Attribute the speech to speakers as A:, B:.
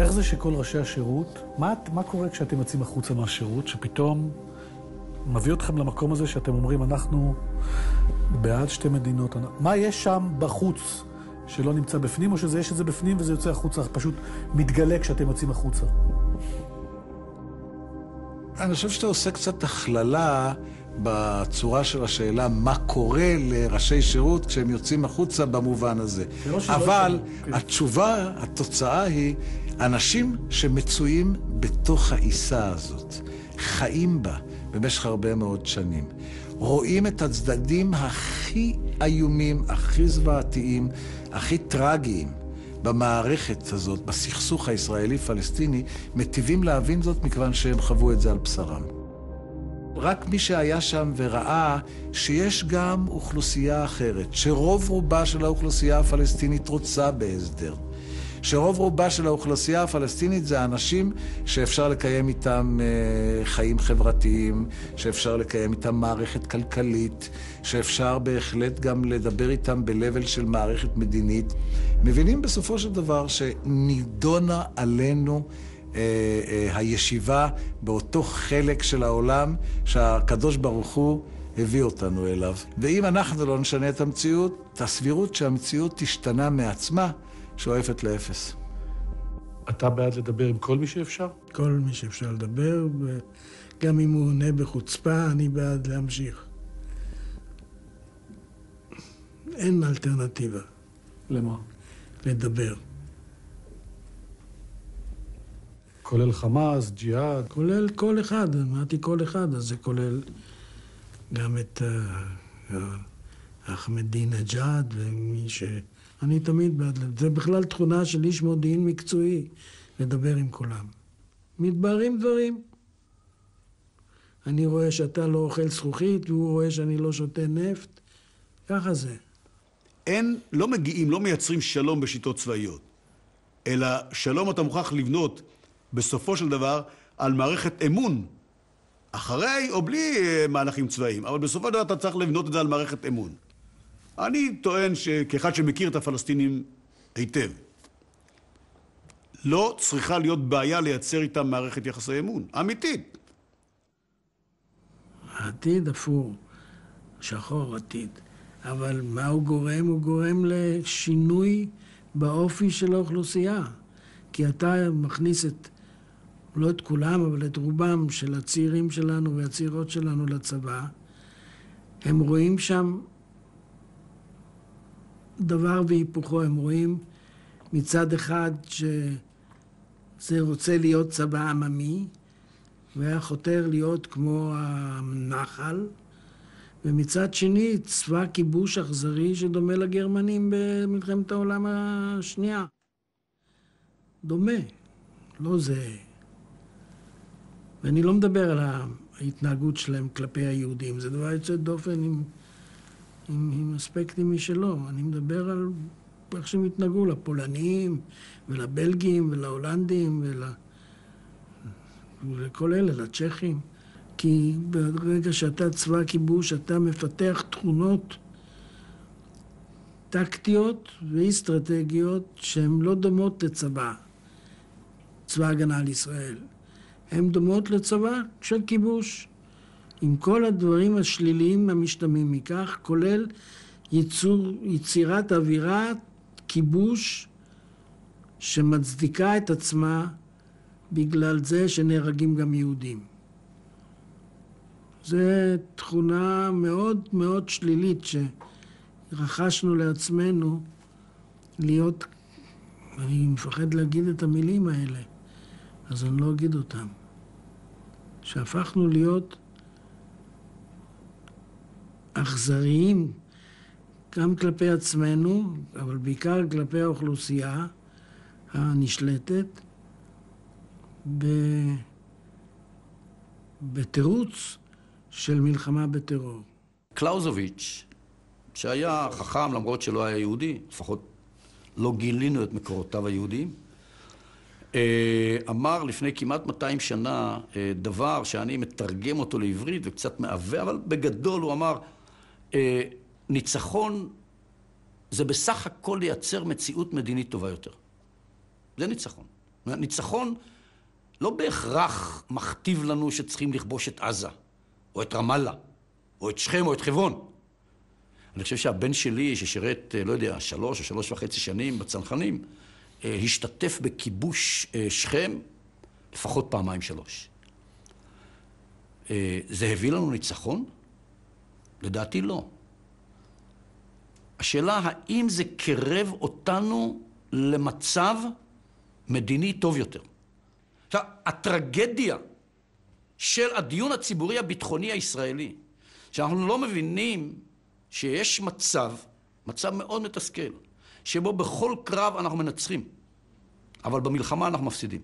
A: איך זה שכל ראשי השירות, מה קורה כשאתם יוצאים החוצה מהשירות, שפתאום מביא אתכם למקום הזה שאתם אומרים, אנחנו בעד שתי מדינות, מה יש שם בחוץ שלא נמצא בפנים, או שזה יש את זה בפנים וזה יוצא החוצה, פשוט מתגלה כשאתם יוצאים החוצה?
B: אני חושב שאתה עושה קצת הכללה בצורה של השאלה מה קורה לראשי שירות כשהם יוצאים החוצה במובן הזה. אבל התשובה, התוצאה היא אנשים שמצויים בתוך העיסה הזאת, חיים בה במשך הרבה מאוד שנים, רואים את הצדדים הכי איומים, הכי זוועתיים, הכי טרגיים במערכת הזאת, בסכסוך הישראלי-פלסטיני, מטיבים להבין זאת מכיוון שהם חוו את זה על בשרם. רק מי שהיה שם וראה שיש גם אוכלוסייה אחרת, שרוב רובה של האוכלוסייה הפלסטינית רוצה בהסדר. שרוב רובה של האוכלוסייה הפלסטינית זה אנשים שאפשר לקיים איתם חיים חברתיים, שאפשר לקיים איתם מערכת כלכלית, שאפשר בהחלט גם לדבר איתם בלבל של מערכת מדינית. מבינים בסופו של דבר שנידונה עלינו הישיבה באותו חלק של העולם שהקדוש ברוך הוא הביא אותנו אליו. ואם אנחנו לא נשנה את המציאות, הסבירות שהמציאות תשתנה מעצמה שואפת לאפס.
A: אתה בעד לדבר עם כל מי שאפשר?
C: כל מי שאפשר לדבר, וגם אם הוא עונה בחוצפה, אני בעד להמשיך. אין אלטרנטיבה.
A: למה?
C: לדבר.
A: כולל חמאס, ג'יהאד?
C: כולל כל אחד, אמרתי כל אחד, אז זה כולל גם את אחמדינג'אד ומי ש... אני תמיד בעד, זה בכלל תכונה של איש מודיעין מקצועי, לדבר עם כולם. מתבררים דברים. אני רואה שאתה לא אוכל זכוכית, והוא רואה שאני לא שותה נפט. ככה זה.
D: לא מגיעים, לא מייצרים שלום בשיטות צבאיות, אלא שלום אתה מוכרח לבנות בסופו של דבר על מערכת אמון, אחרי או בלי מהלכים צבאיים, אבל בסופו של דבר אתה צריך לבנות את זה על מערכת אמון. אני טוען שכאחד שמכיר את הפלסטינים היטב, לא צריכה להיות בעיה לייצר איתם מערכת יחסי אמון, אמיתית.
C: העתיד אפור, שחור עתיד. אבל מה הוא גורם? הוא גורם לשינוי באופי של האוכלוסייה. כי אתה מכניס לא את כולם, אבל את רובם של הצעירים שלנו והצעירות שלנו לצבא. הם רואים שם דבר והיפוכו. הם רואים מצד אחד שזה רוצה להיות צבא עממי, והיה חותר להיות כמו הנחל, ומצד שני צבא כיבוש אכזרי שדומה לגרמנים במלחמת העולם השנייה. דומה, לא זה. ואני לא מדבר על ההתנהגות שלהם כלפי היהודים, זה דבר יוצא דופן עם אספקטים משלו. אני מדבר על איך שהם התנהגו לפולנים ולבלגים ולהולנדים ולכל אלה, לצ'כים. כי ברגע שאתה צבא כיבוש, אתה מפתח תכונות טקטיות ואסטרטגיות שהן לא דומות לצבא, צבא הגנה על ישראל. הן דומות לצבא של כיבוש, עם כל הדברים השליליים המשתמעים מכך, כולל יצירת אווירת כיבוש שמצדיקה את עצמה בגלל זה שנהרגים גם יהודים. זו תכונה מאוד מאוד שלילית שרכשנו לעצמנו להיות, אני מפחד להגיד את המילים האלה, אז אני לא אגיד אותם. שהפכנו להיות אכזריים גם כלפי עצמנו, אבל בעיקר כלפי האוכלוסייה הנשלטת, בתירוץ של מלחמה בטרור.
E: קלאוזוביץ', שהיה חכם למרות שלא היה יהודי, לפחות לא גילינו את מקורותיו היהודיים, אמר לפני כמעט 200 שנה דבר שאני מתרגם אותו לעברית וקצת מעווה, אבל בגדול הוא אמר, ניצחון זה בסך הכל לייצר מציאות מדינית טובה יותר. זה ניצחון. ניצחון לא בהכרח מכתיב לנו שצריכים לכבוש את עזה, או את רמאללה, או את שכם, או את חברון. אני חושב שהבן שלי, ששירת, לא יודע, 3 או 3.5 שנים בצנחנים, השתתף בכיבוש שכם לפחות 2-3. זה הביא לנו ניצחון? לדעתי לא. השאלה, האם זה קרב אותנו למצב מדיני טוב יותר? עכשיו, הטרגדיה של הדיון הציבורי הביטחוני הישראלי, שאנחנו לא מבינים שיש מצב מאוד מתסכל, שבו בכל קרב אנחנו מנצחים, אבל במלחמה אנחנו מפסידים.